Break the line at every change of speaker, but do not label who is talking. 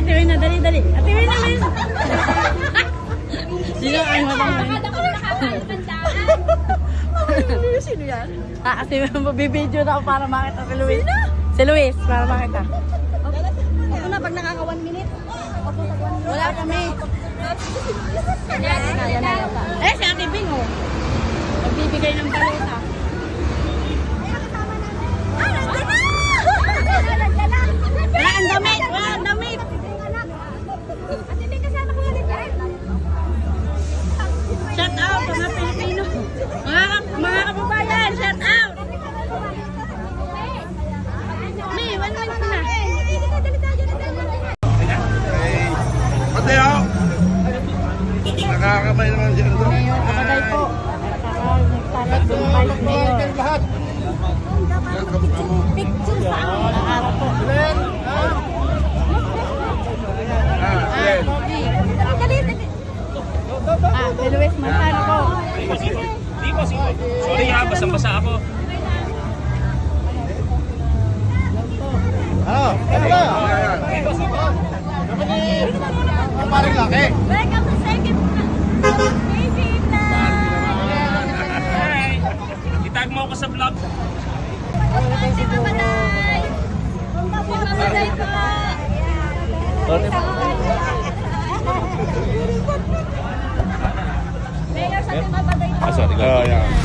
Ate Wina, dali, dali. Ate Wina, dali. Sino ang mabang? Sino yan? Kasi mabibideo na ako para makita si Luis. Si Luis, para makita.
Ako na, pag nakaka 1 minute.
Wala kami. Eh, si Ate Bing, oh. Magbibigay ng balota. Wala ang damit! Wala ang damit! Shout out sa mga Pilipino! Mga kababayan! Shout out! May, 1 minute na.
Mateo! Nakakamay naman siya ito.
Mayor, kapagay po. Nagtalag yung vice mayor.
Picture sa akin.
Araw po. Pogi.
Dali, dali.
Si Luis Montano po.
Di po, sorry ha, basang-basa ako.
Ano? Ano ba? Ang parang laki.
Welcome to second.
Hey, itag mo ako sa vlog.
Si Mamaday. Si Mamaday po. Mayor sa Mamaday po.
Sorry.
Oh, yeah.